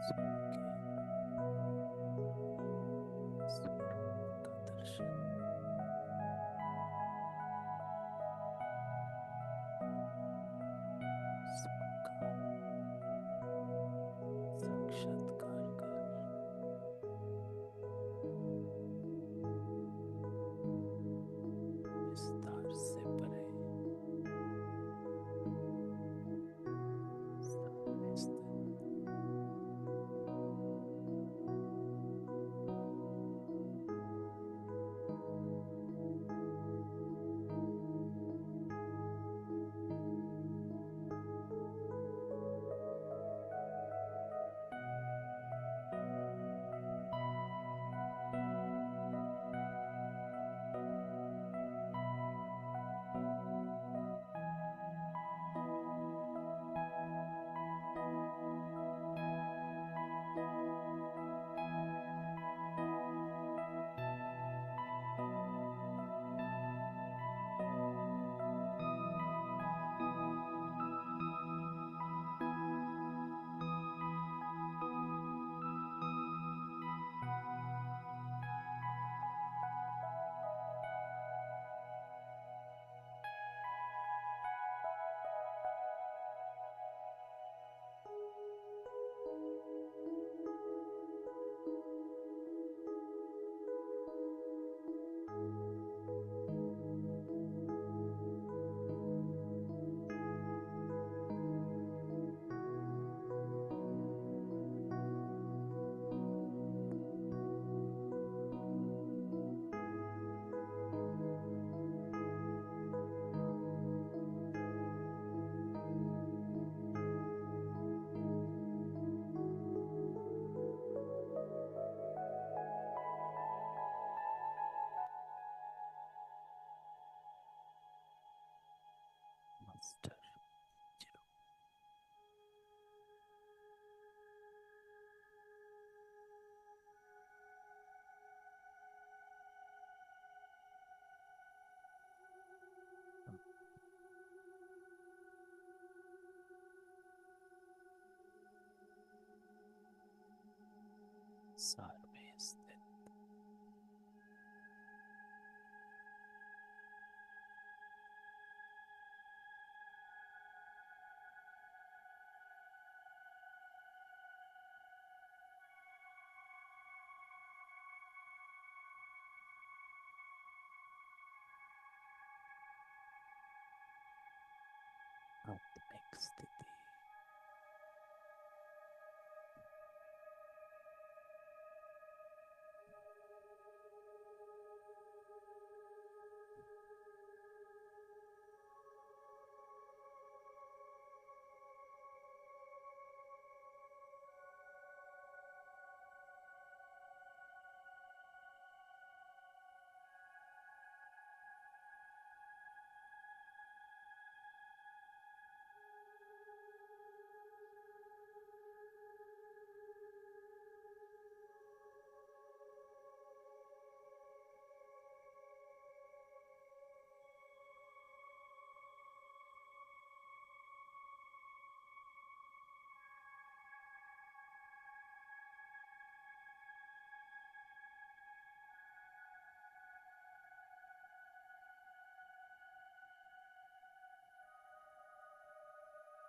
सबके स्वरूप का दर्शन। सबका साक्षात्कार कर विस्तार से परे सब में स्थित मास्टर जीरो। हम सार में स्थित आत्मिक स्थिति।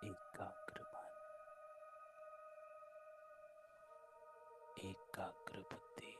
एकाग्र मन, एकाग्र बुद्धि।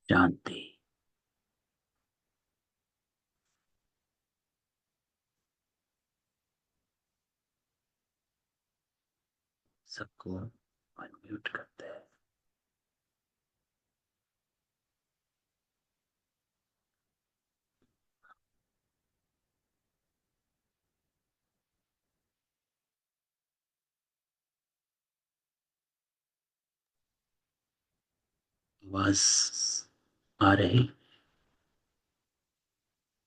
शांति। सबको अनम्यूट करते हैं। आवाज आ रही?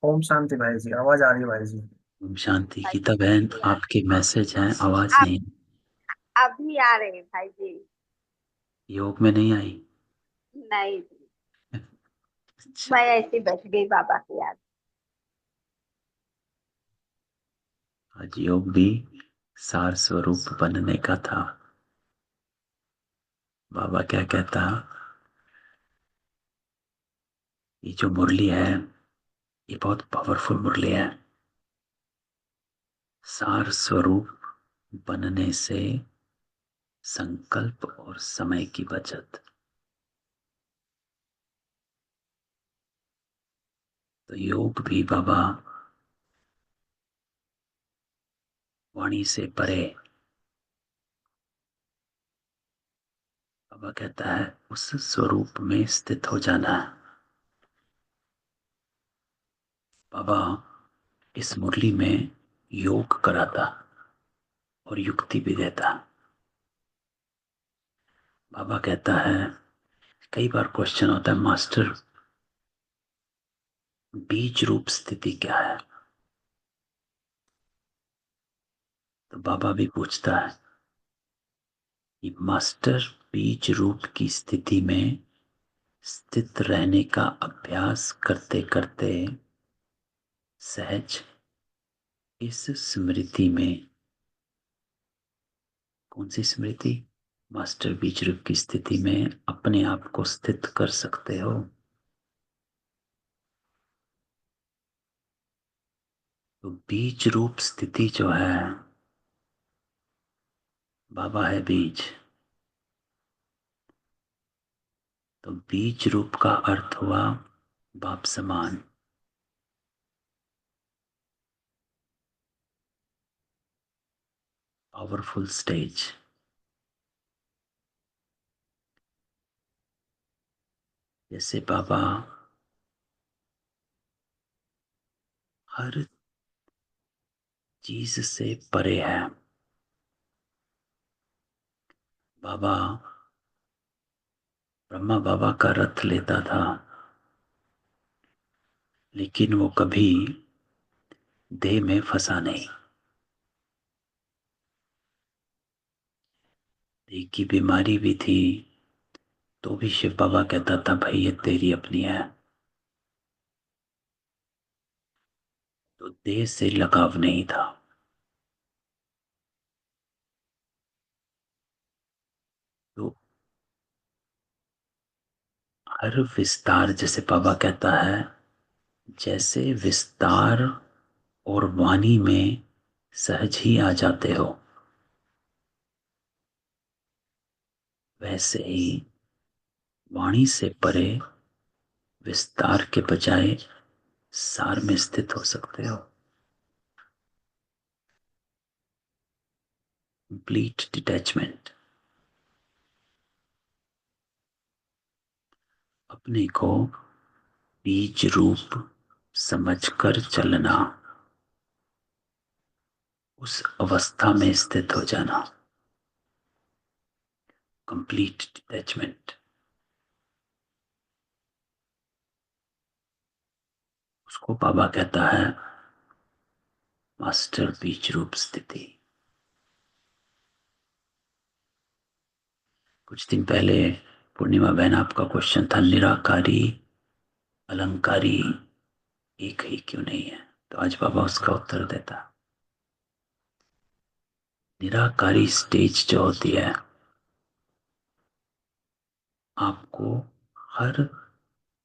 ओम शांति भाई जी, आवाज आ रही है भाई जी। ओम शांति। भाई गीता जी बहन, अभी आपके मैसेज हैं, आवाज आप नहीं। अभी आ रहे हैं भाई जी। योग में नहीं आई? नहीं, अच्छा। मैं ऐसे बैठ गई बाबा की याद। आज योग भी सार स्वरूप बनने का था। बाबा क्या कहता, ये जो मुरली है ये बहुत पावरफुल मुरली है। सार स्वरूप बनने से संकल्प और समय की बचत। तो योग भी बाबा वाणी से परे। बाबा कहता है उस स्वरूप में स्थित हो जाना है। बाबा इस मुरली में योग कराता और युक्ति भी देता। बाबा कहता है, कई बार क्वेश्चन होता है, मास्टर बीज रूप स्थिति क्या है? तो बाबा भी पूछता है कि मास्टर बीज रूप की स्थिति में स्थित रहने का अभ्यास करते करते सहज इस स्मृति में, कौन सी स्मृति? मास्टर बीज रूप की स्थिति में अपने आप को स्थित कर सकते हो। तो बीज रूप स्थिति जो है, बाबा है बीज। तो बीज रूप का अर्थ हुआ बाप समान। Powerful stage. जैसे बाबा हर चीज से परे है। बाबा ब्रह्मा बाबा का रथ लेता था, लेकिन वो कभी देह में फंसा नहीं। देह की बीमारी भी थी, तो भी शिव बाबा कहता था भाई ये तेरी अपनी है। तो देह से लगाव नहीं था। तो हर विस्तार, जैसे बाबा कहता है, जैसे विस्तार और वाणी में सहज ही आ जाते हो, वैसे ही वाणी से परे विस्तार के बजाय सार में स्थित हो सकते हो। Complete detachment. अपने को बीज रूप समझकर चलना, उस अवस्था में स्थित हो जाना। Complete detachment. उसको बाबा कहता है मास्टर बीज रूप स्थिति। कुछ दिन पहले पूर्णिमा बहन, आपका क्वेश्चन था निराकारी अलंकारी एक ही क्यों नहीं है? तो आज बाबा उसका उत्तर देता। निराकारी स्टेज जो होती है, आपको हर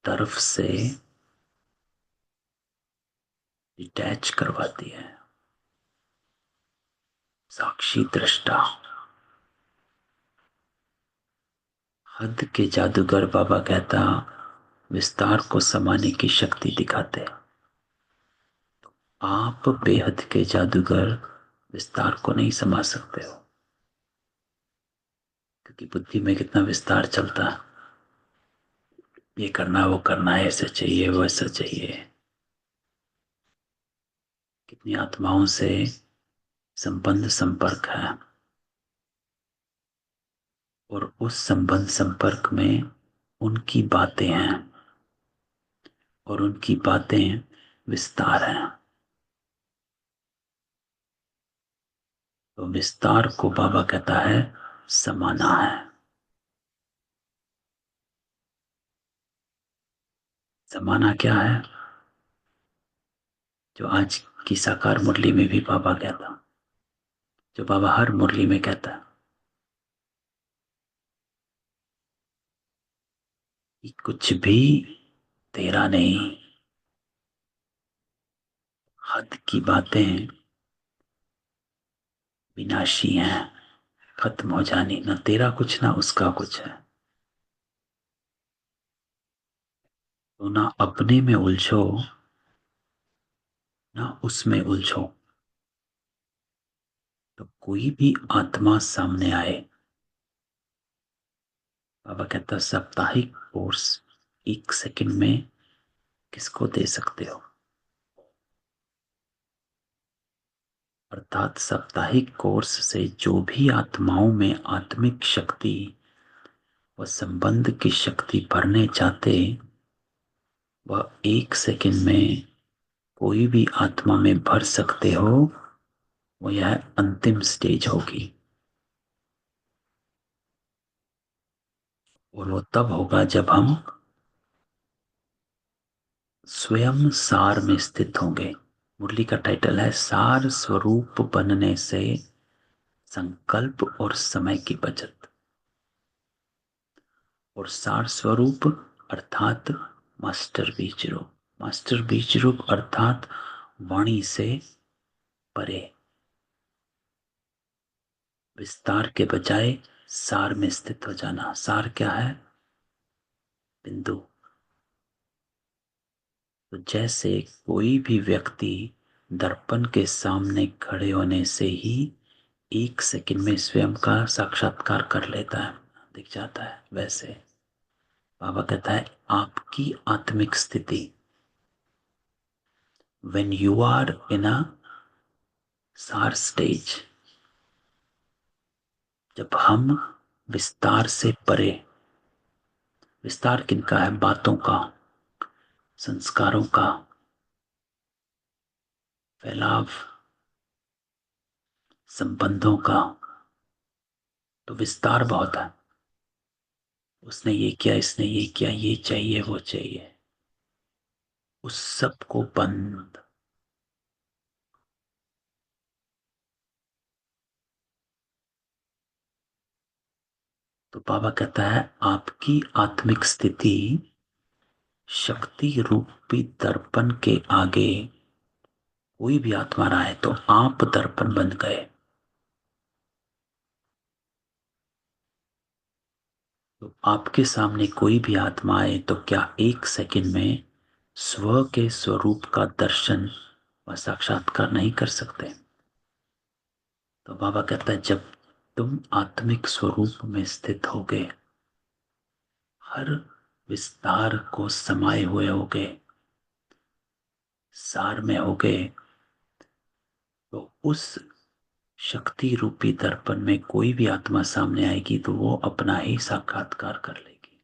तरफ से डिटैच करवाती है। साक्षी दृष्टा। हद के जादूगर, बाबा कहता विस्तार को समाने की शक्ति दिखाते हैं। आप बेहद के जादूगर विस्तार को नहीं समा सकते हो, क्योंकि बुद्धि में कितना विस्तार चलता है, ये करना वो करना, ऐसा चाहिए वैसा चाहिए। कितनी आत्माओं से संबंध संपर्क है, और उस संबंध संपर्क में उनकी बातें हैं, और उनकी बातें विस्तार हैं। तो विस्तार को बाबा कहता है समाना है। समाना क्या है? जो आज की साकार मुरली में भी बाबा कहता, जो बाबा हर मुरली में कहता है कि कुछ भी तेरा नहीं, हद की बातें विनाशी हैं, खत्म हो जानी, ना तेरा कुछ ना उसका कुछ है। तो ना अपने में उलझो, ना उसमें उलझो। तो कोई भी आत्मा सामने आए, बाबा कहता साप्ताहिक कोर्स 1 सेकंड में किसको दे सकते हो? अर्थात साप्ताहिक कोर्स से जो भी आत्माओं में आत्मिक शक्ति व संबंध की शक्ति भरने चाहते, वह 1 सेकंड में कोई भी आत्मा में भर सकते हो। वो यह अंतिम स्टेज होगी, और वो तब होगा जब हम स्वयं सार में स्थित होंगे। मुरली का टाइटल है सार स्वरूप बनने से संकल्प और समय की बचत। और सार स्वरूप अर्थात मास्टर बीज रूप, मास्टर बीज रूप अर्थात वाणी से परे, विस्तार के बजाय सार में स्थित हो जाना। सार क्या है? बिंदु। तो जैसे कोई भी व्यक्ति दर्पण के सामने खड़े होने से ही 1 सेकंड में स्वयं का साक्षात्कार कर लेता है, दिख जाता है, वैसे बाबा कहता है आपकी आत्मिक स्थिति, when you are in a सार स्टेज, जब हम विस्तार से परे, विस्तार किनका है? बातों का, संस्कारों का फैलाव, संबंधों का। तो विस्तार बहुत है, उसने ये किया, इसने ये किया, ये चाहिए वो चाहिए, उस सब को बंद। तो बाबा कहता है आपकी आत्मिक स्थिति शक्ति रूपी दर्पण के आगे कोई भी आत्मा रहा है तो आप दर्पण बन गए। तो आपके सामने कोई भी आत्मा आए तो क्या 1 सेकंड में स्व के स्वरूप का दर्शन व साक्षात्कार नहीं कर सकते? तो बाबा कहता है जब तुम आत्मिक स्वरूप में स्थित होगे, हर विस्तार को समाये हुए होगे, सार में होगे, तो उस शक्ति रूपी दर्पण में कोई भी आत्मा सामने आएगी तो वो अपना ही साक्षात्कार कर लेगी।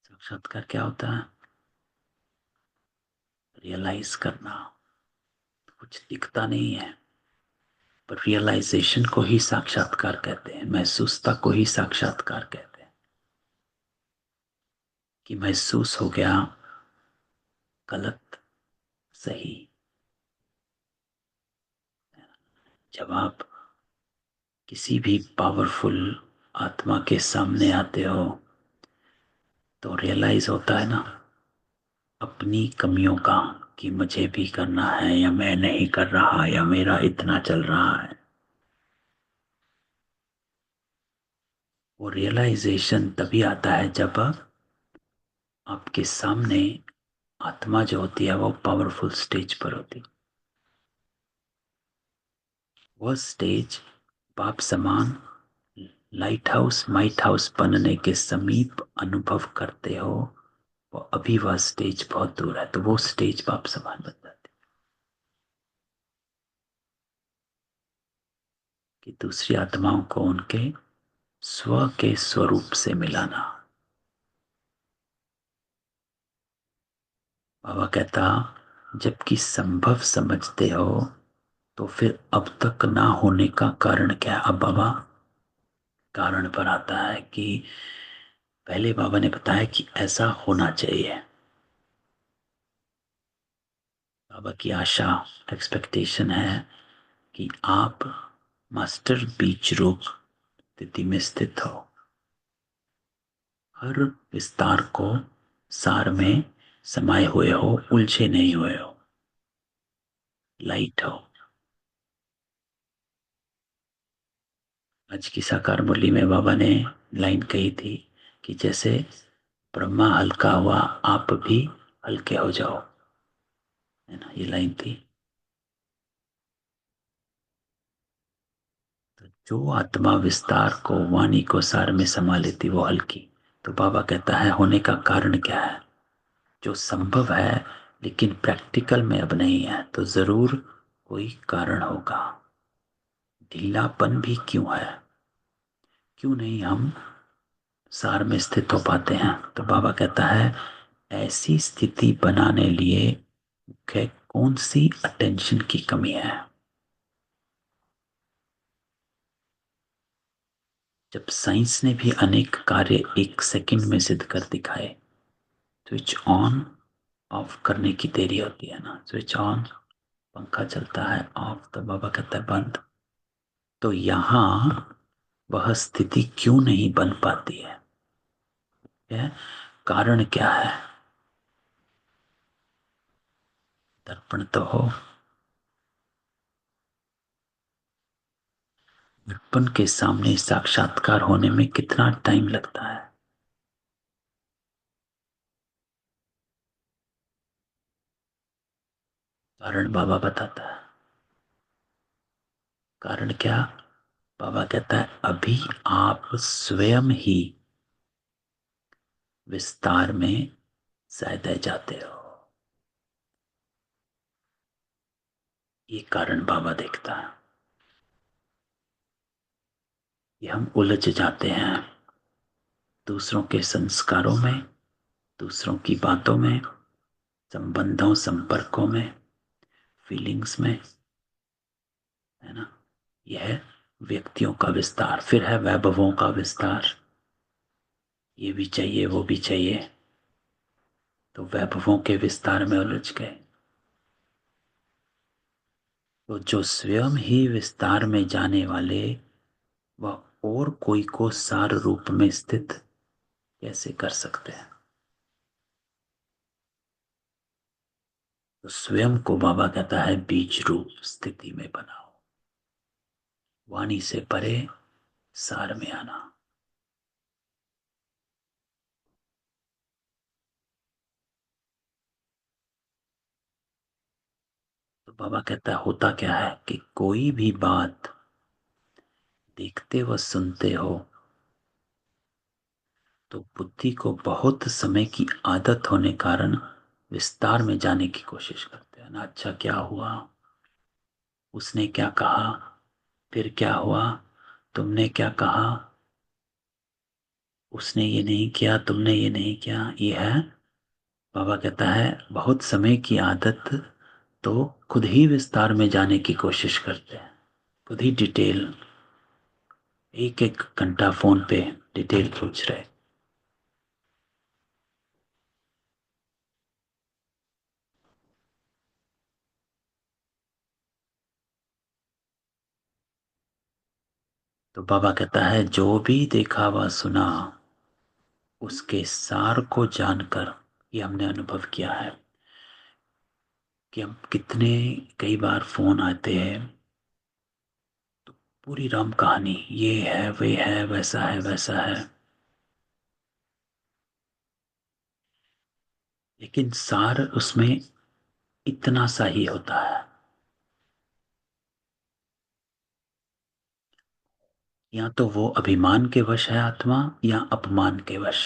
साक्षात्कार क्या होता है? रियलाइज करना। कुछ दिखता नहीं है, पर रियलाइजेशन को ही साक्षात्कार कहते हैं, महसूसता को ही साक्षात्कार कहते हैं। कि महसूस हो गया गलत सही। जब आप किसी भी पावरफुल आत्मा के सामने आते हो तो रियलाइज होता है ना अपनी कमियों का, कि मुझे भी करना है, या मैं नहीं कर रहा, या मेरा इतना चल रहा है। वो रियलाइजेशन तभी आता है जब आपके सामने आत्मा जो होती है वो पावरफुल स्टेज पर होती। वह स्टेज बाप समान लाइट हाउस माइट हाउस बनने के समीप अनुभव करते हो, वो अभी वह स्टेज बहुत दूर है, तो वो स्टेज बाप समान बन जाती कि दूसरी आत्माओं को उनके स्व के स्वरूप से मिलाना। बाबा कहता, जबकि संभव समझते हो तो फिर अब तक ना होने का कारण क्या है। अब बाबा कारण पर आता है कि पहले बाबा ने बताया कि ऐसा होना चाहिए। बाबा की आशा एक्सपेक्टेशन है कि आप मास्टर बीज रूप स्थिति में स्थित हो, हर विस्तार को सार में समाये हुए हो, उलझे नहीं हुए हो, लाइट हो। आज की साकार मुरली में बाबा ने लाइन कही थी कि जैसे ब्रह्मा हल्का हुआ आप भी हल्के हो जाओ, है ना, ये लाइन थी। तो जो आत्मा विस्तार को वाणी को सार में समा लेती वो हल्की। तो बाबा कहता है होने का कारण क्या है, जो संभव है लेकिन प्रैक्टिकल में अब नहीं है, तो जरूर कोई कारण होगा। ढीलापन भी क्यों है, क्यों नहीं हम सार में स्थित हो पाते हैं। तो बाबा कहता है ऐसी स्थिति बनाने लिए कौन सी अटेंशन की कमी है। जब साइंस ने भी अनेक कार्य एक सेकंड में सिद्ध कर दिखाए, स्विच ऑन ऑफ करने की देरी होती है ना, स्विच ऑन पंखा चलता है, ऑफ तो बाबा कहता है बंद। तो यहां वह स्थिति क्यों नहीं बन पाती है, यह कारण क्या है। दर्पण तो हो, दर्पण के सामने साक्षात्कार होने में कितना टाइम लगता है। कारण बाबा बताता है। कारण क्या, बाबा कहता है अभी आप स्वयं ही विस्तार में सैदे जाते हो। ये कारण बाबा देखता है। ये हम उलझ जाते हैं दूसरों के संस्कारों में, दूसरों की बातों में, संबंधों संपर्कों में, फीलिंग्स में, है ना। यह व्यक्तियों का विस्तार, फिर है वैभवों का विस्तार। ये भी चाहिए वो भी चाहिए, तो वैभवों के विस्तार में उलझ गए। तो जो स्वयं ही विस्तार में जाने वाले, वह और कोई को सार रूप में स्थित कैसे कर सकते हैं। तो स्वयं को बाबा कहता है बीज रूप स्थिति में बनाओ, वाणी से परे सार में आना। तो बाबा कहता है होता क्या है कि कोई भी बात देखते व सुनते हो तो बुद्धि को बहुत समय की आदत होने कारण विस्तार में जाने की कोशिश करते हैं ना। अच्छा क्या हुआ, उसने क्या कहा, फिर क्या हुआ, तुमने क्या कहा, उसने ये नहीं किया तुमने ये नहीं किया, ये है। बाबा कहता है बहुत समय की आदत, तो खुद ही विस्तार में जाने की कोशिश करते हैं, खुद ही डिटेल, एक एक घंटा फोन पे डिटेल पूछ रहे। तो बाबा कहता है जो भी देखा व सुना उसके सार को जानकर, ये हमने अनुभव किया है कि हम कितने, कई बार फोन आते हैं पूरी राम कहानी, ये है वे है वैसा है वैसा है, लेकिन सार उसमें इतना सा ही होता है। या तो वो अभिमान के वश है आत्मा, या अपमान के वश।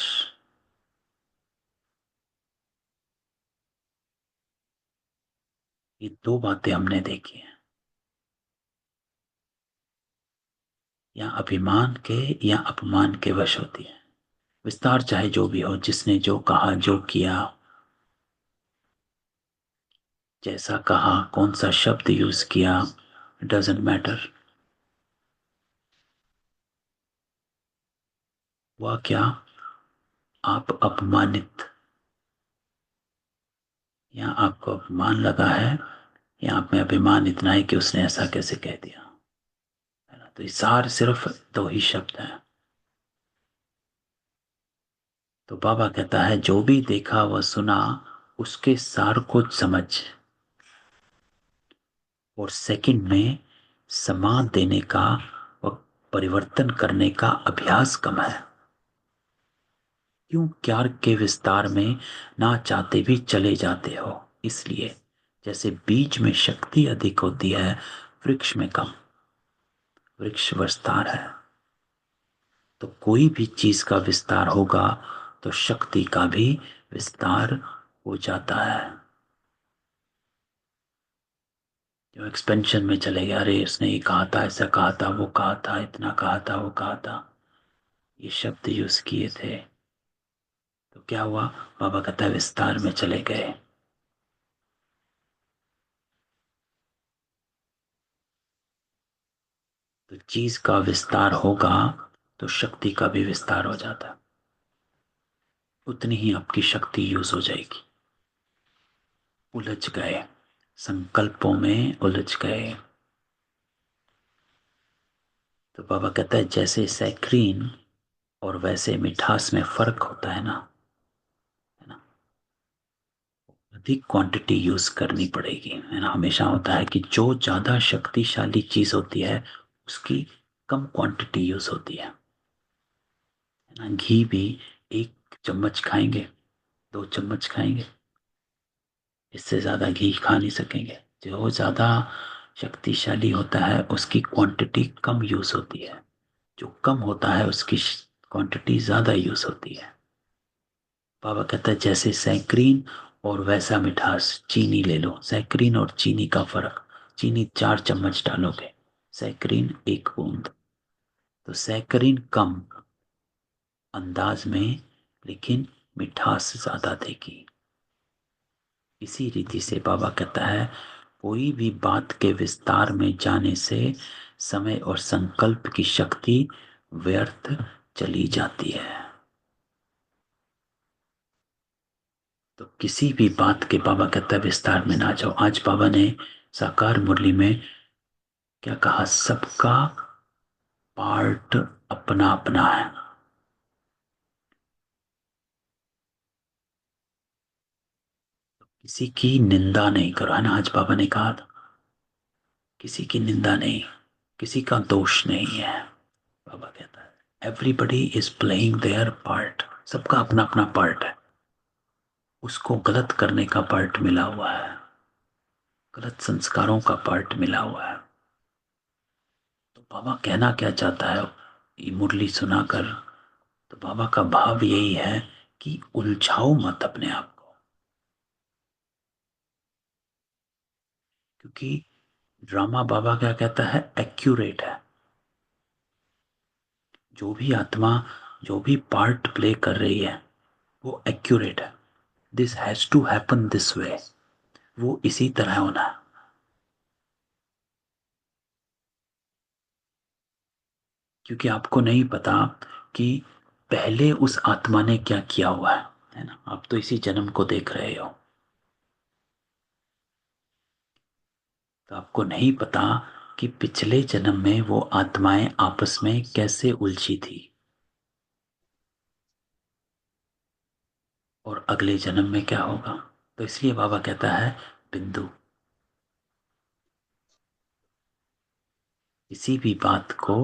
ये दो बातें हमने देखी हैं। या अभिमान के या अपमान के वश होती है। विस्तार चाहे जो भी हो, जिसने जो कहा जो किया, जैसा कहा, कौन सा शब्द यूज किया, डजेंट मैटर। हुआ क्या, आप अपमानित, या आपको अपमान लगा है, या आप में अभिमान इतना है कि उसने ऐसा कैसे कह दिया, है ना। तो ये सार सिर्फ दो ही शब्द हैं। तो बाबा कहता है जो भी देखा व सुना, उसके सार को समझ, और सेकंड में समाध देने का व परिवर्तन करने का अभ्यास कम है। क्यों, ज्ञान के विस्तार में ना चाहते भी चले जाते हो। इसलिए जैसे बीज में शक्ति अधिक होती है, वृक्ष में कम। वृक्ष विस्तार है, तो कोई भी चीज का विस्तार होगा तो शक्ति का भी विस्तार हो जाता है। जो एक्सपेंशन में चले गया, अरे उसने ये कहा था, ऐसा कहा था, वो कहा था, इतना कहा था, वो कहा था, ये शब्द यूज किए थे, तो क्या हुआ, बाबा कहता है विस्तार में चले गए। तो चीज का विस्तार होगा तो शक्ति का भी विस्तार हो जाता है। उतनी ही आपकी शक्ति यूज हो जाएगी। उलझ गए, संकल्पों में उलझ गए। तो बाबा कहता है जैसे सैक्रीन और वैसे मिठास में फर्क होता है ना, है ना। अधिक क्वांटिटी यूज करनी पड़ेगी, है ना। हमेशा होता है कि जो ज्यादा शक्तिशाली चीज होती है उसकी कम क्वांटिटी यूज होती है ना। घी भी एक चम्मच खाएंगे, दो चम्मच खाएंगे, इससे ज्यादा घी खा नहीं सकेंगे। जो ज्यादा शक्तिशाली होता है उसकी क्वांटिटी कम यूज होती है, जो कम होता है उसकी क्वांटिटी ज्यादा यूज होती है। बाबा कहता है जैसे सैक्रीन और वैसा मिठास, चीनी ले लो, सैक्रीन और चीनी का फर्क, चीनी 4 चम्मच डालोगे, सैक्रीन 1 बूंद। तो सैक्रीन कम अंदाज में, लेकिन मिठास ज्यादा देगी। इसी रीति से बाबा कहता है कोई भी बात के विस्तार में जाने से समय और संकल्प की शक्ति व्यर्थ चली जाती है। तो किसी भी बात के, बाबा कहता है विस्तार में ना जाओ। आज बाबा ने साकार मुरली में क्या कहा, सबका पार्ट अपना अपना है। किसी की निंदा नहीं करो, है ना। आज बाबा ने कहा था किसी की निंदा नहीं, किसी का दोष नहीं है। बाबा कहता है everybody is playing there part, सबका अपना अपना पार्ट है। उसको गलत करने का पार्ट मिला हुआ है, गलत संस्कारों का पार्ट मिला हुआ है। तो बाबा कहना क्या चाहता है ये मुरली सुनाकर, तो बाबा का भाव यही है कि उलझाओ मत अपने आप को। क्योंकि ड्रामा, बाबा क्या कहता है, एक्यूरेट है। जो भी आत्मा जो भी पार्ट प्ले कर रही है वो एक्यूरेट है। This has to happen this way, वो इसी तरह होना है। क्योंकि आपको नहीं पता कि पहले उस आत्मा ने क्या किया हुआ है ना। आप तो इसी जन्म को देख रहे हो, तो आपको नहीं पता कि पिछले जन्म में वो आत्माएं आपस में कैसे उलझी थी, और अगले जन्म में क्या होगा। तो इसलिए बाबा कहता है बिंदु, किसी भी बात को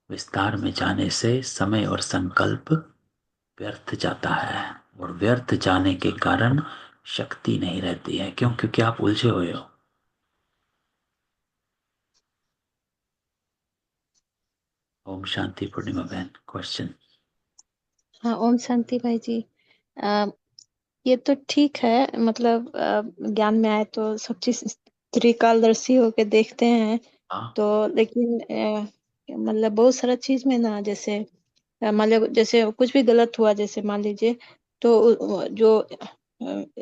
विस्तार में जाने से समय और संकल्प व्यर्थ जाता है, और व्यर्थ जाने के कारण शक्ति नहीं रहती है। क्यों? क्योंकि आप उलझे हुए हो। ओम शांति। पूर्णिमा बहन, क्वेश्चन। हाँ, ओम शांति भाई जी। अ, ये तो ठीक है, मतलब ज्ञान में आए तो सब चीज त्रिकालदर्शी होके देखते हैं। हाँ। तो लेकिन मतलब बहुत सारा चीज में ना, जैसे मतलब जैसे कुछ भी गलत हुआ, जैसे मान लीजिए, तो जो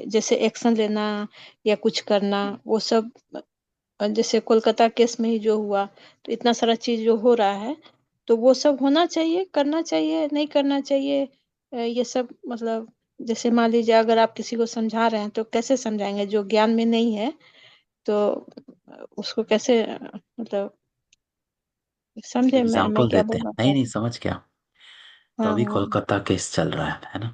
जैसे एक्शन लेना या कुछ करना, वो सब जैसे कोलकाता केस में ही जो हुआ, तो इतना सारा चीज जो हो रहा है, तो वो सब होना चाहिए, करना चाहिए, नहीं करना चाहिए, ये सब मतलब जैसे मान लीजिए अगर आप किसी को समझा रहे हैं तो कैसे समझाएंगे जो ज्ञान में नहीं है, तो उसको कैसे मतलब समझे मैं एग्जाम्पल क्या देते हैं। बोलना नहीं चाह नहीं, रही समझ गया। तो हूँ। हाँ अभी हाँ। कोलकाता केस चल रहा है ना?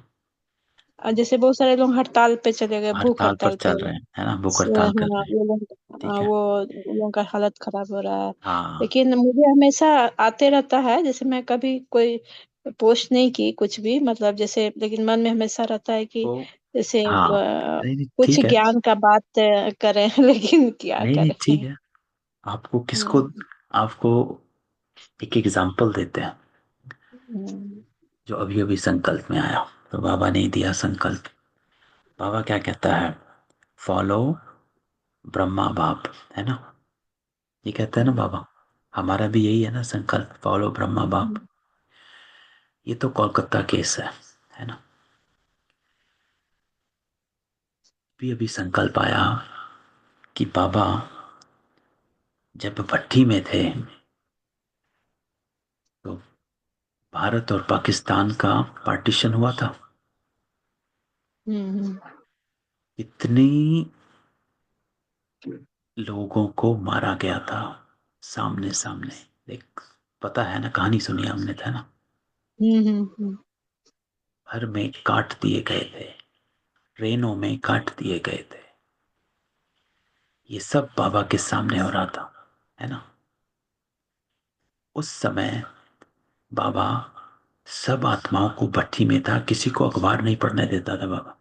जैसे बहुत सारे लोग हड़ताल पे चले गए, भूख हड़ताल पर हड़ताल पे। चल रहे हैं, है ना? भूख हाँ, हड़ताल कर रहे हैं। वो लोग, ठीक है। वो लोगों का हालत खराब हो रहा है। हाँ। लेकिन मुझे हमेशा आते रहता है, जैसे मैं कभी कोई पोस्ट नहीं की कुछ भी, मतलब जैसे, लेकिन मन में हमेशा रहता है कि तो जैसे हाँ, नहीं नहीं कुछ ठीक है। ज्ञान का बात करें लेकिन क्या नहीं नहीं ठीक करें। है। आपको किसको, हम्म, आपको एक एग्जाम्पल देते हैं। हम्म, जो अभी अभी संकल्प में आया, तो बाबा ने दिया संकल्प। बाबा क्या कहता है? फॉलो ब्रह्मा बाप, है ना? ये कहते हैं ना बाबा। हमारा भी यही है ना संकल्प, फॉलो ब्रह्मा बाप। हम्म, ये तो कोलकाता केस है ना? अभी अभी संकल्प आया कि बाबा जब भट्टी में थे, तो भारत और पाकिस्तान का पार्टीशन हुआ था। हम्म, इतनी लोगों को मारा गया था, सामने सामने। देख, पता है ना, कहानी सुनी हमने, था ना? हम्म, हम्म, भर में काट दिए गए थे, ट्रेनों में काट दिए गए थे। ये सब बाबा के सामने हो रहा था, है ना? उस समय बाबा सब आत्माओं को, भट्टी में था, किसी को अखबार नहीं पढ़ने देता था बाबा।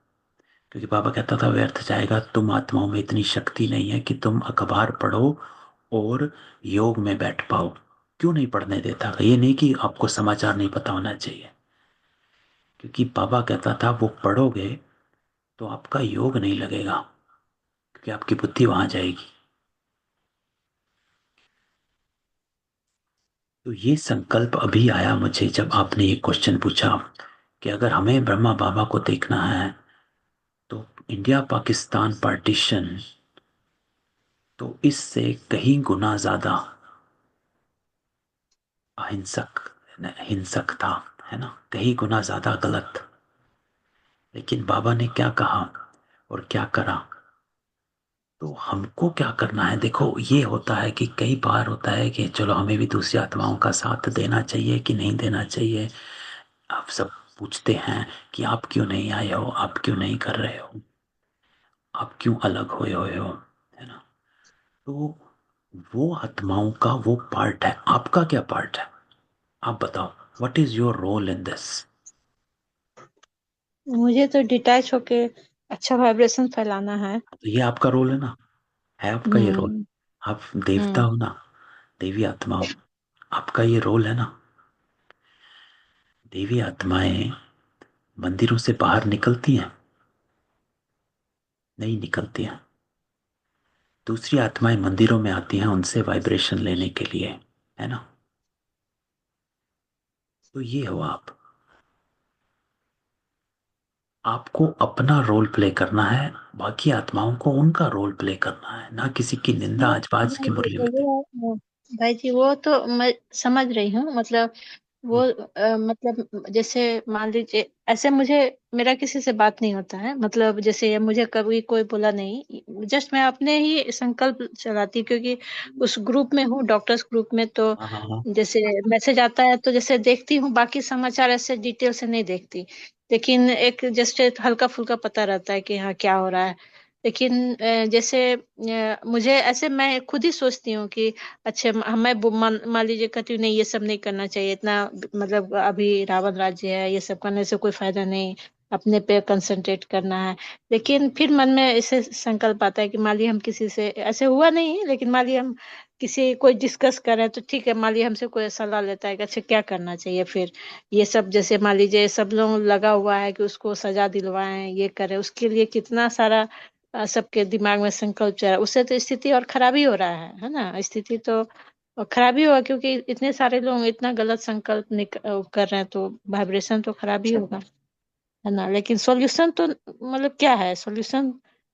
क्योंकि बाबा कहता था व्यर्थ जाएगा, तुम आत्माओं में इतनी शक्ति नहीं है कि तुम अखबार पढ़ो और योग में बैठ पाओ। क्यों नहीं पढ़ने देता? ये नहीं कि आपको समाचार नहीं पता होना चाहिए, क्योंकि बाबा कहता था वो पढ़ोगे तो आपका योग नहीं लगेगा, क्योंकि आपकी बुद्धि वहां जाएगी। तो ये संकल्प अभी आया मुझे जब आपने ये क्वेश्चन पूछा कि अगर हमें ब्रह्मा बाबा को देखना है, तो इंडिया पाकिस्तान पार्टीशन तो इससे कहीं गुना ज्यादा अहिंसक, हिंसक था, है ना? कहीं गुना ज्यादा गलत। लेकिन बाबा ने क्या कहा और क्या करा? तो हमको क्या करना है? देखो, ये होता है कि कई बार होता है कि चलो हमें भी दूसरी आत्माओं का साथ देना चाहिए कि नहीं देना चाहिए। आप सब पूछते हैं कि आप क्यों नहीं आए हो, आप क्यों नहीं कर रहे हो, आप क्यों अलग हुए हो, है ना? तो वो आत्माओं का वो पार्ट है। आपका क्या पार्ट है? आप बताओ, what is your role in this? मुझे तो डिटैच होके अच्छा वाइब्रेशन फैलाना है। तो ये आपका रोल है ना, है आपका ये रोल। हम्म, आप देवता हम्म, हो ना, देवी आत्मा हो, आपका ये रोल है ना। देवी आत्माएं मंदिरों से बाहर निकलती हैं? नहीं निकलती हैं। दूसरी आत्माएं मंदिरों में आती हैं उनसे वाइब्रेशन लेने के लिए, है ना? तो ये हो आप। आपको अपना रोल प्ले करना है, बाकी आत्माओं को उनका रोल प्ले करना है, ना किसी की निंदा हाँ, आजबाज की मुरली में। भाई जी वो तो मैं समझ रही हूँ, मतलब वो हम्म, मतलब जैसे मान लीजिए ऐसे मुझे, मेरा किसी से बात नहीं होता है, मतलब जैसे मुझे कभी कोई बोला नहीं, जस्ट मैं अपने ही संकल्प चलाती हूँ, क्योंकि उस ग्रुप में हूँ, डॉक्टर्स ग्रुप में। तो हाँ हाँ हाँ। जैसे मैसेज आता है तो जैसे देखती हूँ, बाकी समाचार ऐसे डिटेल से नहीं देखती, लेकिन एक जस्ट हल्का फुल्का पता रहता है कि हाँ क्या हो रहा है। लेकिन जैसे मुझे ऐसे मैं खुद ही सोचती हूँ कि अच्छा मैं मान लीजिए कहती हूँ नहीं ये सब नहीं करना चाहिए इतना, मतलब अभी रावण राज्य है, ये सब करने से कोई फायदा नहीं, अपने पे कंसंट्रेट करना है। लेकिन फिर मन में ऐसे संकल्प आता है कि मान लीजिए हम किसी से, ऐसे हुआ नहीं है, लेकिन मान लीजिए हम किसी कोई डिस्कस कर रहे हैं तो ठीक है, मान लीजिए हमसे कोई सलाह लेता है कि अच्छा क्या करना चाहिए फिर, ये सब जैसे मान लीजिए सब लोग लगा हुआ है कि उसको सजा दिलवाएं, ये करें, उसके लिए कितना सारा सबके दिमाग में संकल्प चल रहा है, उससे तो स्थिति और खराबी हो रहा है ना, स्थिति तो खराबी होगा, क्योंकि इतने सारे लोग इतना गलत संकल्प कर रहे हैं तो वाइब्रेशन तो खराबी होगा, है ना। लेकिन सॉल्यूशन तो मतलब क्या है सॉल्यूशन,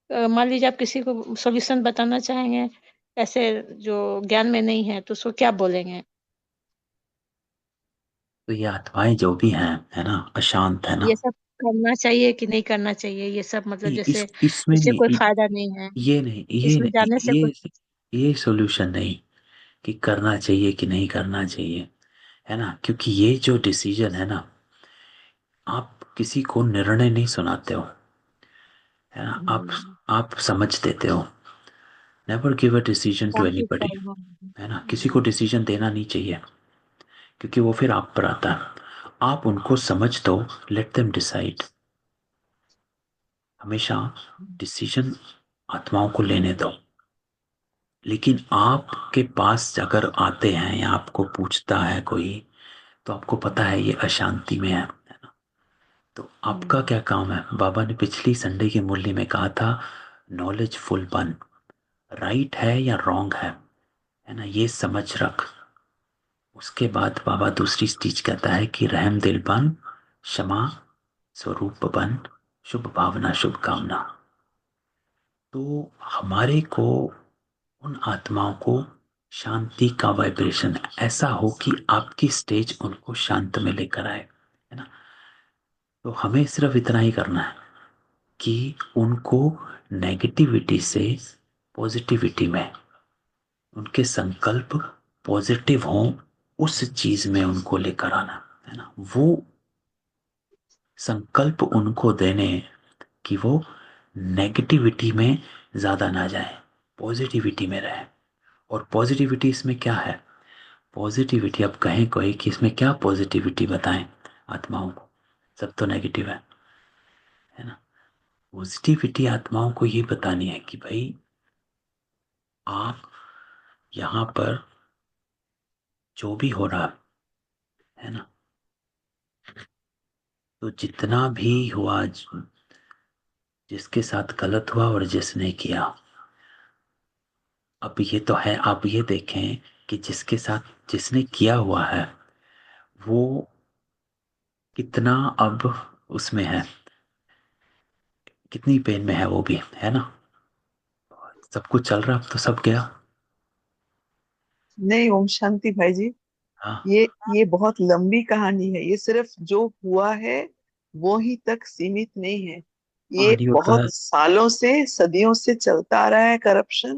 मान लीजिए आप किसी को सॉल्यूशन बताना चाहेंगे ऐसे जो ज्ञान में नहीं है तो उसको क्या बोलेंगे? तो ये आत्माएं जो भी हैं, है ना, अशांत है ना। ये सब करना चाहिए कि नहीं करना चाहिए, ये सब मतलब नहीं, जैसे इसमें इससे कोई नहीं, फायदा नहीं है, ये नहीं, ये इसमें नहीं, जाने से कुछ। ये सॉल्यूशन नहीं कि करना चाहिए कि नहीं करना चाहिए, है ना। क्योंकि ये जो डिसीजन है ना, आप किसी को निर्णय नहीं सुनाते हो, है ना। आप समझ देते हो। Never give a decision to Shanti anybody, Swaroop. है ना। किसी को डिसीजन देना नहीं चाहिए, क्योंकि वो फिर आप पर आता है। आप उनको समझ दो, लेट देम डिसाइड। हमेशा डिसीजन आत्माओं को लेने दो। लेकिन आपके पास अगर आते हैं या आपको पूछता है कोई, तो आपको पता है ये अशांति में है ना। तो आपका क्या काम है? बाबा ने पिछली संडे की मुरली में कहा था, नॉलेजफुल बन, राइट है या रॉन्ग है ना, ये समझ रख। उसके बाद बाबा दूसरी स्टीच कहता है कि रहम दिल बन, क्षमा स्वरूप बन, शुभ भावना शुभ कामना। तो हमारे को उन आत्माओं को शांति का वाइब्रेशन ऐसा हो कि आपकी स्टेज उनको शांत में लेकर आए, है ना। तो हमें सिर्फ इतना ही करना है कि उनको नेगेटिविटी से पॉजिटिविटी में, उनके संकल्प पॉजिटिव हों, उस चीज में उनको लेकर आना, है ना। वो संकल्प उनको देने कि वो नेगेटिविटी में ज्यादा ना जाए, पॉजिटिविटी में रहे। और पॉजिटिविटी इसमें क्या है? पॉजिटिविटी, अब कहें कोई कि इसमें क्या पॉजिटिविटी बताएं आत्माओं को, सब तो नेगेटिव है ना। पॉजिटिविटी आत्माओं को ये बतानी है कि भाई आप यहाँ पर जो भी हो रहा है ना, तो जितना भी हुआ, जिसके साथ गलत हुआ और जिसने किया, अब ये तो है, आप ये देखें कि जिसके साथ जिसने किया हुआ है वो कितना अब उसमें है, कितनी पेन में है वो भी, है ना। सब कुछ चल रहा, अब तो सब गया। नहीं, ओम शांति भाई जी, हाँ, ये बहुत लंबी कहानी है। ये सिर्फ जो हुआ है वो ही तक सीमित नहीं है। ये ऑडियो तो है, बहुत सालों से, सदियों से चलता आ रहा है करप्शन,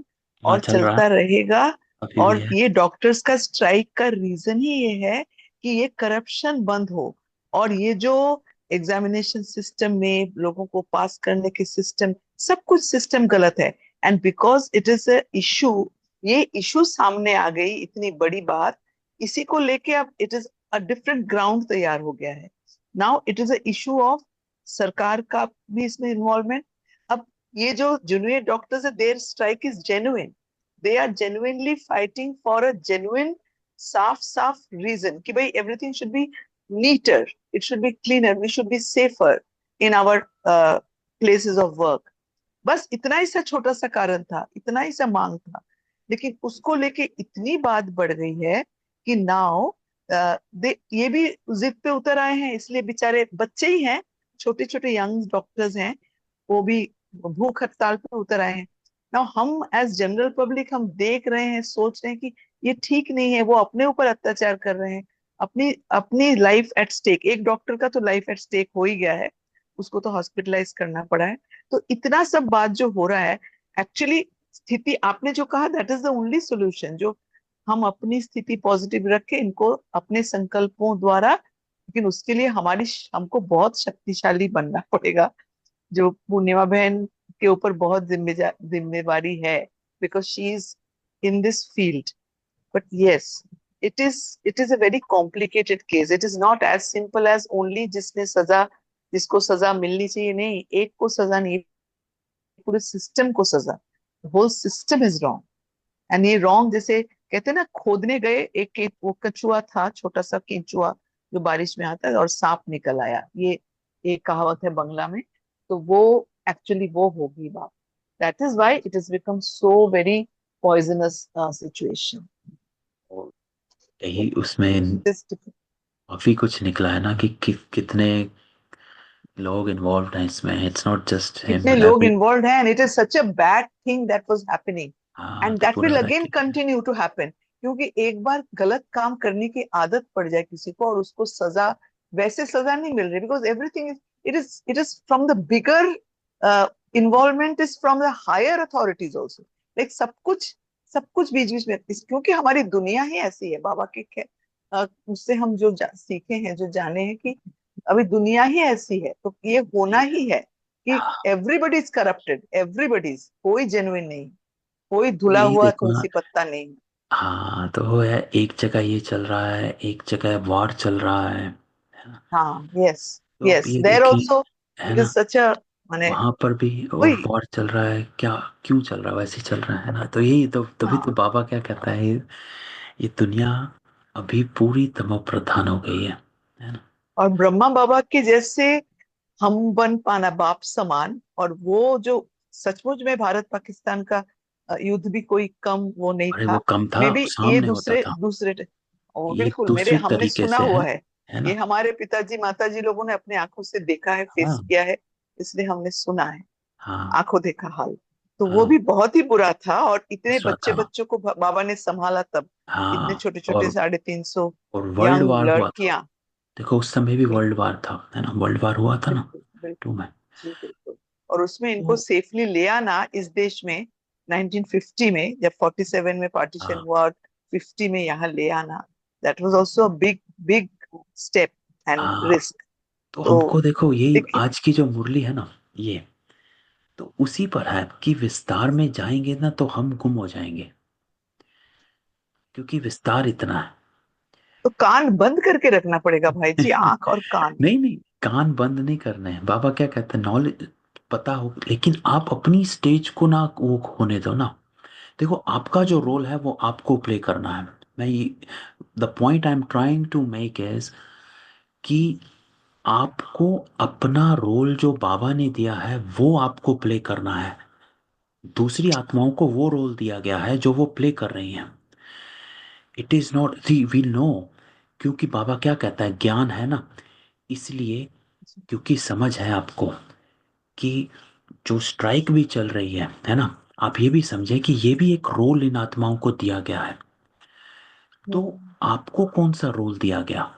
हाँ और चल रहा है, चलता रहेगा। अभी भी और है। ये डॉक्टर्स का स्ट्राइक का रीजन ही ये है कि ये करप्शन बंद हो। और ये जो एग्जामिनेशन सिस्टम में लोगों को पास करने के सिस्टम, सब कुछ सिस्टम गलत है। And because it is a issue, ये इशू सामने आ गई, इतनी बड़ी बात, इसी को लेके अब it is a different ground तैयार हो गया है। Now it is a issue of सरकार का भी इसमें इन्वॉल्वमेंट। अब ये जो जूनियर डॉक्टर्स है, their strike is genuine, they are genuinely fighting for a genuine, साफ साफ रीजन कि भाई everything should be neater, it should be cleaner, we should be safer in our places of work. बस इतना ही सा छोटा सा कारण था, इतना ही सा मांग था। लेकिन उसको लेके इतनी बात बढ़ गई है कि नाउ दे ये भी जिद पे उतर आए हैं। इसलिए बेचारे बच्चे ही हैं, छोटे छोटे यंग डॉक्टर्स हैं, वो भी भूख हड़ताल पे उतर आए हैं। नाउ हम एज जनरल पब्लिक हम देख रहे हैं, सोच रहे हैं कि ये ठीक नहीं है, वो अपने ऊपर अत्याचार कर रहे हैं, अपनी अपनी लाइफ एट स्टेक। एक डॉक्टर का तो लाइफ एट स्टेक हो ही गया है, उसको तो हॉस्पिटलाइज करना पड़ा है। तो इतना सब बात जो हो रहा है, एक्चुअली स्थिति आपने जो कहा that is the only solution, जो हम अपनी स्थिति पॉजिटिव रख के इनको अपने संकल्पों द्वारा, लेकिन उसके लिए हमको बहुत शक्तिशाली बनना पड़ेगा। जो पूर्णिमा बहन के ऊपर बहुत जिम्मेवारी है, because she is in this field. But yes, it is a very complicated case. It is not as simple as only जिसको सजा मिलनी चाहिए. नहीं, एक को सजा नहीं, पूरे सिस्टम को सजा. Whole system is wrong. And ये रॉन्ग, जैसे कहते हैं ना, खोदने गए, वो कछुआ था, छोटा सा केंचुआ जो बारिश में आता है, और सांप निकल आया. ये एक कहावत है बंगला में. तो वो एक्चुअली वो होगी बात. That is why it is become so very poisonous situation. और यही उसमें काफी कुछ निकला है ना कि कितने लोग इन्वॉल्व हैं इसमें. इट्स नॉट जस्ट हिम कितने लोग इन्वॉल्व हैं, and it is such a bad thing that was happening, हाँ, एंड तो दैट पूरा will again racket. Continue to happen. क्योंकि एक बार गलत काम करने की आदत पड़ जाए किसी को, और उसको सजा, वैसे सजा नहीं मिल रही, because everything it is from the bigger involvement, is from the higher authorities also. Like सब कुछ बीच बीच में क्योंकि हमारी दुनिया ही ऐसी है. बाबा के उससे हम जो सीखे हैं, जो जाने हैं, कि अभी दुनिया ही ऐसी है, तो ये होना ही है कि एवरीबडी इज करप्टेड. कोई जेन्युइन नहीं, कोई धुला यही हुआ देखो ना. तुलसी पत्ता नहीं. हाँ, तो वो है, एक जगह ये चल रहा है, एक जगह वॉर चल रहा है ना. हाँ, यस, तो अब यस, ये देयर देखिए, आल्सो है इट ना, इज सच अ, माने, वहां पर भी और वही. वॉर चल रहा है. क्या, क्यों चल रहा है? वैसे ही चल रहा है ना. तो यही तो, तभी तो हाँ, बाबा क्या कहता है, ये दुनिया अभी पूरी तमो प्रधान हो गई है ना. और ब्रह्मा बाबा के जैसे हम बन पाना बाप समान, और वो जो सचमुच में भारत पाकिस्तान का युद्ध भी कोई कम वो नहीं अरे वो था. कम था, मे बी ये सामने होता दूसरे था. दूसरे ओ ये बिल्कुल, मेरे दूसरे हमने तरीके सुना से हुआ है. है ये ना. हमारे पिताजी माताजी लोगों ने अपने आंखों से देखा है, फेस हाँ, किया है, इसलिए हमने सुना है. हाँ, आंखों देखा हाल. तो वो हाँ, भी बहुत ही बुरा था, और इतने दूसरा बच्चे था. बच्चों को बाबा ने संभाला तब. इतने हाँ, छोटे छोटे 350 और वर्ल्ड यंग वार हुआ था. लड़कियां. देखो, उस समय भी वर्ल्ड बिल्कुल, वार था, है ना. वर्ल्ड वार हुआ था ना, बिल्कुल, बिल्कुल. टू में. जी बिल्कुल. और उसमें इनको तो सेफली ले आना इस देश में 1950 में, जब 47 में पार्टीशन हाँ, हुआ, और 50 में यहाँ ले आना, that was also a big big step and हाँ, रिस्क. तो तो हमको देखो, यही देखिए, आज की जो मुरली है ना, ये तो उसी पर है कि विस्तार में जाएंगे ना तो हम गुम हो जाएंगे, क्योंकि विस्तार इतना है. तो कान बंद करके रखना पड़ेगा भाई जी, आंख और कान. नहीं, नहीं, कान बंद नहीं करने हैं. बाबा क्या कहते हैं, नॉलेज पता हो, लेकिन आप अपनी स्टेज को ना वो होने दो ना. देखो, आपका जो रोल है वो आपको प्ले करना है. मैं ये, the point I am trying to make is कि आपको अपना रोल जो बाबा ने दिया है वो आपको प्ले करना है. दूसरी आत्माओं को वो रोल दिया गया है जो वो प्ले कर रही हैं. It is not see we know. क्योंकि बाबा क्या कहता है, ज्ञान है ना, इसलिए, क्योंकि समझ है आपको कि जो स्ट्राइक भी चल रही है ना, आप ये भी समझे कि ये भी एक रोल इन आत्माओं को दिया गया है. तो हम्म, आपको कौन सा रोल दिया गया,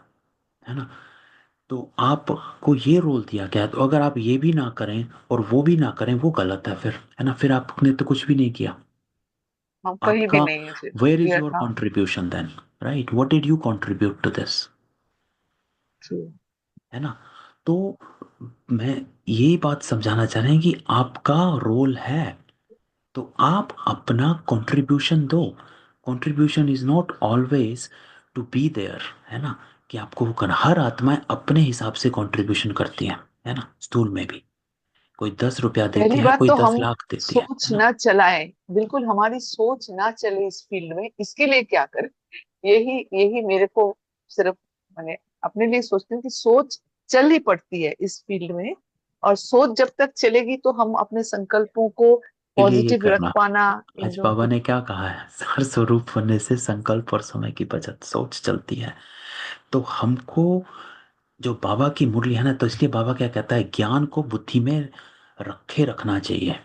है ना. तो आपको ये रोल दिया गया, तो अगर आप ये भी ना करें और वो भी ना करें, वो गलत है फिर, है ना. फिर आपने तो कुछ भी नहीं किया. हम कहीं भी आपका नहीं है फिर. वेयर इज ये योर हाँ, contribution then, right? What did you contribute to this, true. है ना. तो मैं यही बात समझाना चाह रहे हैं कि आपका रोल है, तो आप अपना कंट्रीब्यूशन दो. Contribution is not always to be there, है ना. कि आपको वो करना, हर आत्माएं अपने हिसाब से कंट्रीब्यूशन करती हैं, है ना. स्थूल में भी कोई 10 रुपया देती पहली है, बात कोई तो दस हम लाख देती सोच है ना. ना चलाएं. बिल्कुल हमारी सोच ना चले इस फील्ड में. इसके लिए क्या करें, यही यही मेरे को सिर्फ, मैंने अपने लिए सोचती हूँ कि सोच चल ही पड़ती है इस फील्ड में. और सोच जब तक चलेगी तो हम अपने संकल्पों को के लिए ये पॉजिटिव रख करना. पाना. इन आज जो बाबा ने क्या कहा है, सार स्वरूप होने से संकल्प और समय की बचत, सोच चलती है. तो हमको जो बाबा की मुरली है ना, तो इसलिए बाबा क्या कहता है, ज्ञान को बुद्धि में रखे रखना चाहिए.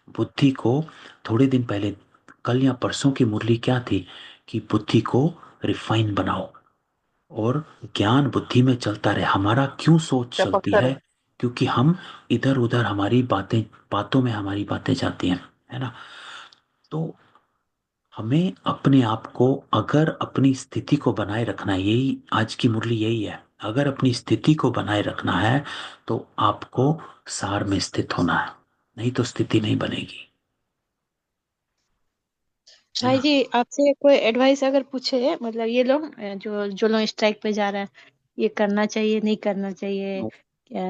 बुद्धि को, थोड़े दिन पहले, कल या परसों की मुरली क्या थी, कि बुद्धि को रिफाइन बनाओ, और ज्ञान बुद्धि में चलता रहे. हमारा क्यों सोच चलती टपकता है, रहे. क्योंकि हम इधर उधर, हमारी बातें, बातों में हमारी बातें जाती हैं, है ना. तो हमें अपने आप को, अगर अपनी स्थिति को बनाए रखना है, यही आज की मुरली यही है, अगर अपनी स्थिति को बनाए रखना है तो आपको सार में स्थित होना है. नहीं तो स्थिति नहीं बनेगी, है भाई ना। जी, आपसे कोई एडवाइस अगर पूछे, मतलब ये लोग जो जो लोग स्ट्राइक पे जा रहे हैं, ये करना चाहिए नहीं करना चाहिए, वो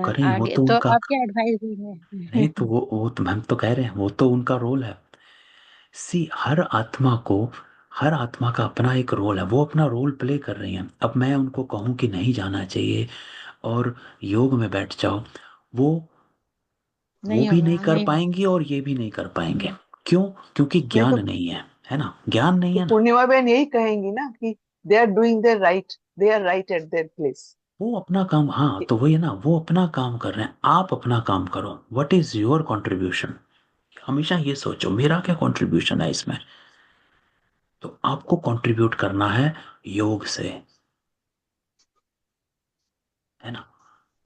करें, वो आगे तो तो उनका, आप क्या एडवाइस नहीं देंगे? तो वो तो हम तो कह रहे हैं, वो तो उनका रोल है। सी, हर आत्मा का अपना एक रोल है, वो अपना रोल प्ले कर रही हैं। अब मैं उनको कहूँ कि नहीं जाना चाहिए और योग में बैठ जाओ, वो वो नहीं भी नहीं होगा, कर नहीं होगा। पाएंगी और ये भी नहीं कर पाएंगे। क्यों? क्योंकि नहीं ज्ञान तो, नहीं है ना, ज्ञान नहीं है ना। पूर्णिमा बहन यही कहेंगी ना कि they are doing their right, they are right at their place. वो अपना काम, हाँ तो वही है ना, वो अपना काम कर रहे हैं, आप अपना काम करो। What is your contribution? हमेशा ये सोचो, मेरा क्या कंट्रीब्यूशन है इसमें। तो आपको कंट्रीब्यूट करना है योग से, है ना।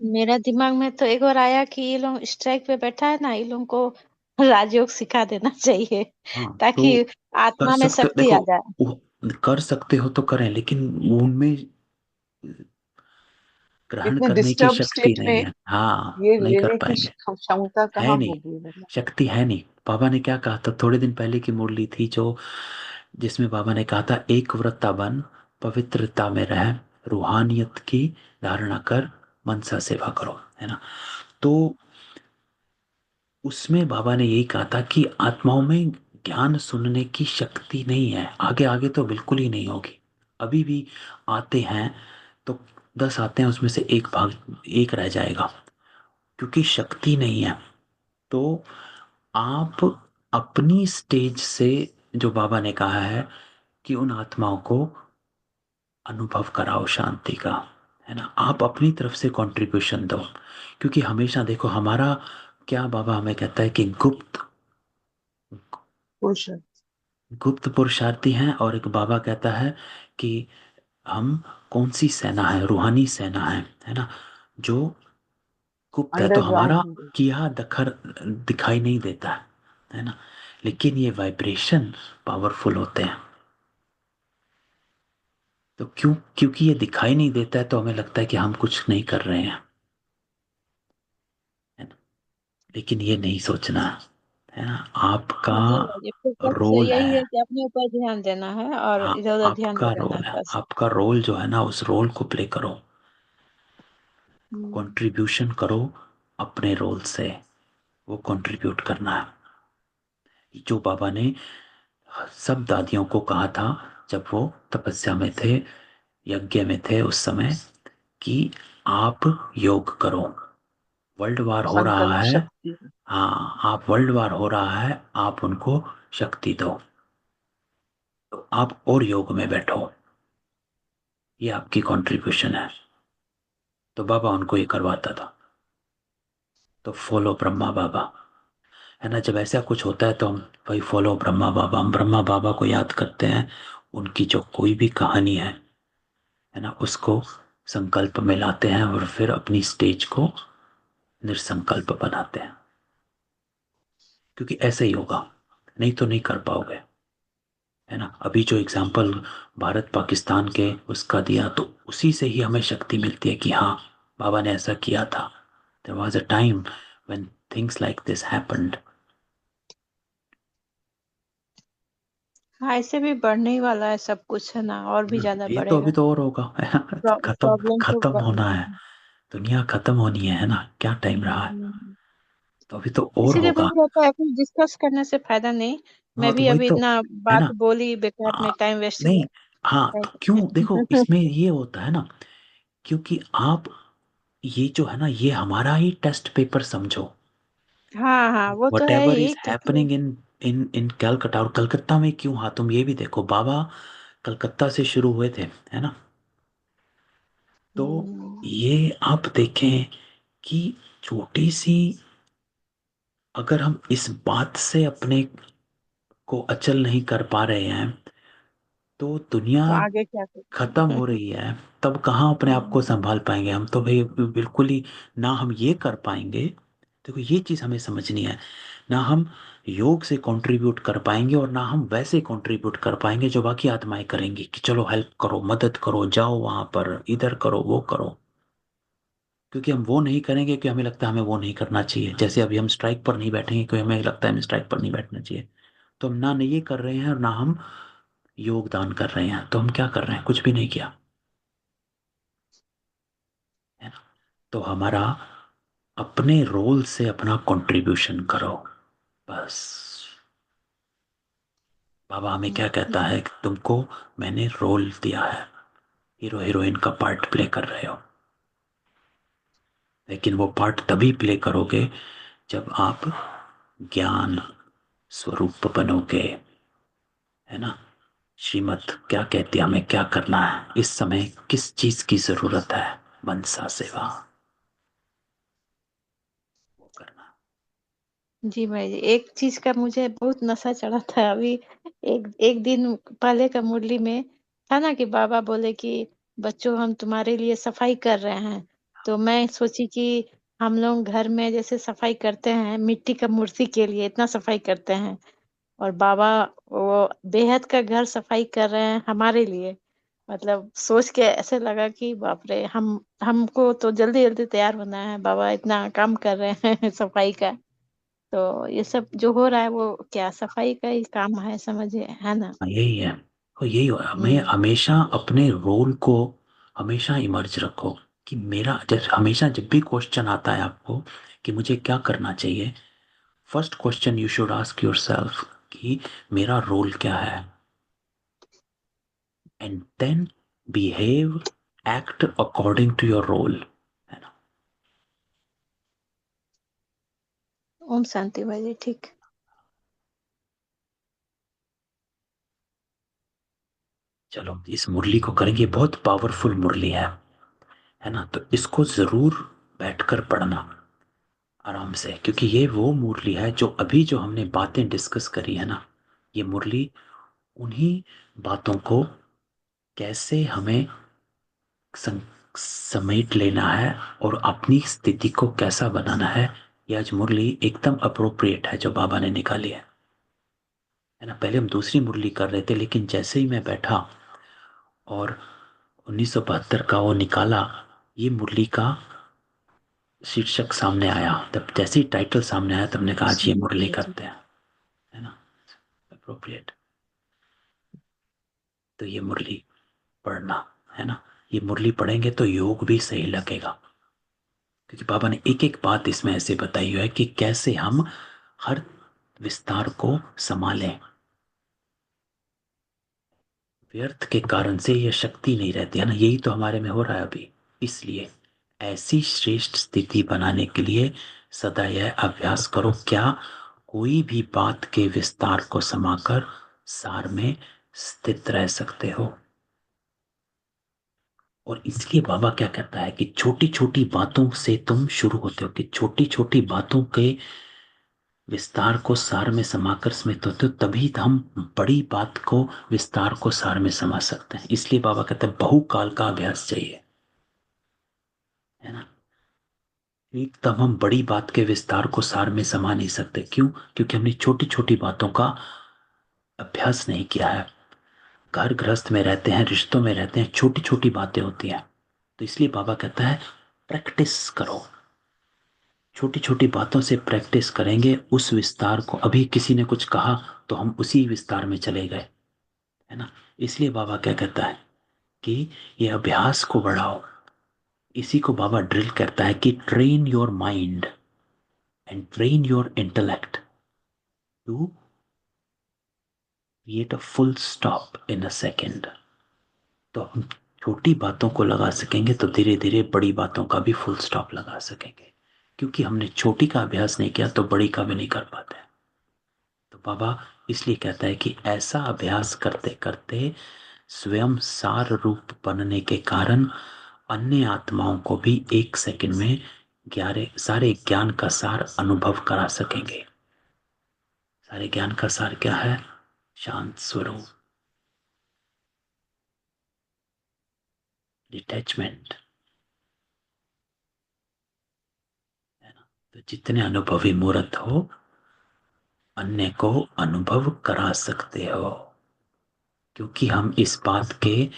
मेरा दिमाग में तो एक बार आया कि ये लोग स्ट्राइक पे बैठा है ना, ये लोगों को राजयोग सिखा देना चाहिए, हाँ तो ताकि कर आत्मा में सकते हो, शक्ति देखो, आ जाए। कर सकते हो तो करें, लेकिन उनमें ग्रहण इतने करने की डिस्टर्ब शक्ति स्टेट नहीं में है, हाँ ये नहीं कर लेने की पाएंगे। क्षमता है कहाँ नहीं, होगी मतलब। शक्ति है नहीं। बाबा ने क्या कहा था थोड़े दिन पहले की मुरली थी जो, जिसमें बाबा ने कहा था एक व्रता बन, पवित्रता में रह, रूहानियत की धारणा कर, मनसा सेवा करो, है ना। तो उसमें बाबा ने यही कहा था कि आत्माओं में ज्ञान सुनने की शक्ति नहीं है, आगे आगे तो बिल्कुल ही नहीं होगी। अभी भी आते हैं तो 10 आते हैं, उसमें से एक भाग, एक रह जाएगा, क्योंकि शक्ति नहीं है। तो आप अपनी स्टेज से, जो बाबा ने कहा है कि उन आत्माओं को अनुभव कराओ शांति का, है ना, आप अपनी तरफ से कंट्रीब्यूशन दो। क्योंकि हमेशा देखो हमारा क्या, बाबा हमें कहता है कि पुरुष। गुप्त पुरुषार्थी हैं, और एक बाबा कहता है कि हम कौन सी सेना है, रूहानी सेना है ना, जो गुप्त है। तो हमारा अंडरग्राउंड। किया दखर दिखाई नहीं देता है ना, लेकिन ये वाइब्रेशन पावरफुल होते हैं। तो क्योंकि ये दिखाई नहीं देता है, तो हमें लगता है कि हम कुछ नहीं कर रहे हैं, है ना। लेकिन ये नहीं सोचना है ना, आपका मतलब ये फोकस रोल यही है। है कि अपने ऊपर ध्यान देना है और हाँ, इधर उधर ध्यान आपका नहीं देना है, रोल है, बस। आपका रोल जो है ना, उस रोल को प्ले करो, हम्म। कंट्रीब्यूशन करो अपने रोल से, वो कंट्रीब्यूट करना है। जो बाबा ने सब दादियों को कहा था जब वो तपस्या में थे, यज्ञ में थे उस समय, कि आप योग करो, वर्ल्ड वार हो संकल्प रहा है। शक्ति। हाँ, आप वर्ल्ड वार हो रहा है, आप उनको शक्ति दो, तो आप और योग में बैठो, ये आपकी कंट्रीब्यूशन है। तो बाबा उनको ये करवाता था। तो फॉलो ब्रह्मा बाबा, है ना। जब ऐसा कुछ होता है तो हम भाई फॉलो ब्रह्मा बाबा, हम ब्रह्मा बाबा को याद करते हैं, उनकी जो कोई भी कहानी है ना, उसको संकल्प में लाते हैं और फिर अपनी स्टेज को निसंकल्प बनाते हैं। क्योंकि ऐसे ही होगा, नहीं तो नहीं कर पाओगे, है ना। अभी जो एग्जाम्पल भारत पाकिस्तान के उसका दिया, तो उसी से ही हमें शक्ति मिलती है कि हाँ, बाबा ने ऐसा किया था। There was a time when things like this happened. हाँ, ऐसे भी बढ़ने ही वाला है सब कुछ, है ना, और भी ज्यादा ये तो अभी बढ़ेगा। तो और होगा। खत्म प्रॉब्लम तो खत्म होना है, दुनिया खत्म होनी है ना, क्या टाइम रहा है। हम्म। तो अभी तो और इसीलिए होगा। बोल जाता है, कुछ डिस्कस करने से फायदा नहीं। हाँ मैं तो भी वही अभी तो, इतना है बात ना। बोली, बेकार आ, में टाइम वेस्ट नहीं, हुआ। हाँ तो क्यों, देखो इसमें ये होता है ना, क्योंकि आप, ये जो है ना, ये हमारा ही टेस्ट पेपर समझो। हाँ हाँ, वो तो वट है एवर ही, इज क्योंकि हैपनिंग इन कलकत्ता, और कलकत्ता में क्यों, हाँ तुम ये भी देखो, बाबा कलकत्ता से शुरू हुए थे, है ना। तो हम्म, ये आप देखें कि छोटी सी, अगर हम इस बात से अपने को अचल नहीं कर पा रहे हैं, तो दुनिया तो आगे क्या खत्म करें? हो रही है, तब कहाँ अपने आप को संभाल पाएंगे हम। तो भाई बिल्कुल ही ना हम ये कर पाएंगे। देखो ये चीज हमें समझनी है, ना हम योग से कंट्रीब्यूट कर पाएंगे और ना हम वैसे कंट्रीब्यूट कर पाएंगे जो बाकी आत्माएं करेंगी, कि चलो हेल्प करो, मदद करो, जाओ वहां पर, इधर करो, वो करो। क्योंकि हम वो नहीं करेंगे कि हमें लगता है हमें वो नहीं करना चाहिए। जैसे अभी हम स्ट्राइक पर नहीं बैठेंगे क्योंकि हमें लगता है हमें स्ट्राइक पर नहीं बैठना चाहिए, तो हम ना ये कर रहे हैं और ना हम योगदान कर रहे हैं, तो हम क्या कर रहे हैं? कुछ भी नहीं किया, है ना। तो हमारा अपने रोल से अपना कंट्रीब्यूशन करो, बस। बाबा हमें क्या कहता है कि तुमको मैंने रोल दिया है, हीरो हीरोइन का पार्ट प्ले कर रहे हो, लेकिन वो पार्ट तभी प्ले करोगे जब आप ज्ञान स्वरूप बनोगे, है ना। श्रीमत क्या कहती है हमें क्या करना है, इस समय किस चीज की जरूरत है? मनसा सेवा, वो करना। जी भाई जी, एक चीज का मुझे बहुत नशा चढ़ा था अभी। एक एक दिन पहले का मुरली में था ना कि बाबा बोले कि बच्चों हम तुम्हारे लिए सफाई कर रहे हैं। तो मैं सोची कि हम लोग घर में जैसे सफाई करते हैं मिट्टी का मूर्ति के लिए इतना सफाई करते हैं, और बाबा वो बेहद का घर सफाई कर रहे हैं हमारे लिए। मतलब सोच के ऐसे लगा कि बाप रे, हम हमको तो जल्दी जल्दी तैयार होना है, बाबा इतना काम कर रहे हैं सफाई का। तो ये सब जो हो रहा है वो क्या सफाई का ही काम है, समझिए, है ना। हाँ, यही है। और यही हो, हमें हम्म। हमेशा अपने रोल को हमेशा इमर्ज रखो कि मेरा, जब हमेशा जब भी क्वेश्चन आता है आपको कि मुझे क्या करना चाहिए, first question you should ask yourself कि मेरा रोल क्या है, and then behave, act according to your role, है ना। ओम शांति भाई जी, ठीक। चलो इस मुरली को करेंगे, बहुत पावरफुल मुरली है ना। तो इसको जरूर बैठकर पढ़ना आराम से, क्योंकि ये वो मुरली है जो अभी जो हमने बातें डिस्कस करी है ना, ये मुरली उन्हीं बातों को कैसे हमें सं- समेट लेना है और अपनी स्थिति को कैसा बनाना है, ये आज मुरली एकदम अप्रोप्रिएट है जो बाबा ने निकाली है ना। पहले हम दूसरी मुरली कर रहे थे, लेकिन जैसे ही मैं बैठा और 1972 का वो निकाला, ये मुरली का शीर्षक सामने आया, तब जैसे ही टाइटल सामने आया तब हमने कहा आज ये मुरली जी जी। करते हैं, है ना, अप्रोप्रिएट। तो ये मुरली पढ़ना, है ना। ये मुरली पढ़ेंगे तो योग भी सही लगेगा, क्योंकि बाबा ने एक एक बात इसमें ऐसे बताई हुई है कि कैसे हम हर विस्तार को संभालें। व्यर्थ के कारण से यह शक्ति नहीं रहती है ना, यही तो हमारे में हो रहा है अभी। इसलिए ऐसी श्रेष्ठ स्थिति बनाने के लिए सदा यह अभ्यास करो, क्या कोई भी बात के विस्तार को समाकर सार में स्थित रह सकते हो। और इसलिए बाबा क्या कहता है कि छोटी छोटी बातों से तुम शुरू होते हो, कि छोटी छोटी बातों के विस्तार को सार में समाकर स्मित होते हो, तभी हम बड़ी बात को विस्तार को सार में समा सकते हैं। इसलिए बाबा कहते हैं बहुकाल का अभ्यास चाहिए, है ना। एकदम हम बड़ी बात के विस्तार को सार में समा नहीं सकते, क्यों? क्योंकि हमने छोटी छोटी बातों का अभ्यास नहीं किया है। घर गृहस्थ में रहते हैं, रिश्तों में रहते हैं, छोटी छोटी बातें होती हैं। तो इसलिए बाबा कहता है प्रैक्टिस करो, छोटी छोटी बातों से प्रैक्टिस करेंगे उस विस्तार को। अभी किसी ने कुछ कहा तो हम उसी विस्तार में चले गए, है ना। इसलिए बाबा क्या कहता है कि ये अभ्यास को बढ़ाओ। इसी को बाबा ड्रिल करता है कि train your mind and train your intellect to create a full stop in a second. तो हम छोटी बातों को लगा सकेंगे तो धीरे धीरे बड़ी बातों का भी फुल स्टॉप लगा सकेंगे, क्योंकि हमने छोटी का अभ्यास नहीं किया तो बड़ी का भी नहीं कर पाते। तो बाबा इसलिए कहता है कि ऐसा अभ्यास करते करते स्वयं सार रूप बनने के कारण अन्य आत्माओं को भी एक सेकंड में ग्यारह सारे ज्ञान का सार अनुभव करा सकेंगे। सारे ज्ञान का सार क्या है? शांत स्वरूप, डिटैचमेंट, है ना। तो जितने अनुभवी मूर्त हो अन्य को अनुभव करा सकते हो, क्योंकि हम इस बात के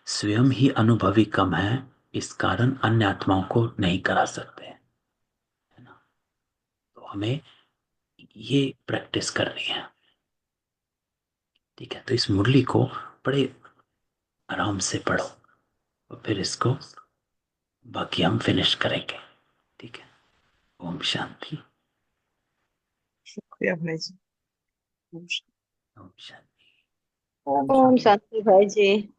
स्वयं ही अनुभवी कम हैं इस कारण अन्य आत्माओं को नहीं करा सकते, है ना। तो हमें ये प्रैक्टिस करनी है, ठीक है। तो इस मुरली को बड़े आराम से पढ़ो और फिर इसको बाकी हम फिनिश करेंगे, ठीक है। ओम शांति। शुक्रिया भाई जी। ओम शांति। ओम ओम शांति। शांति भाई जी।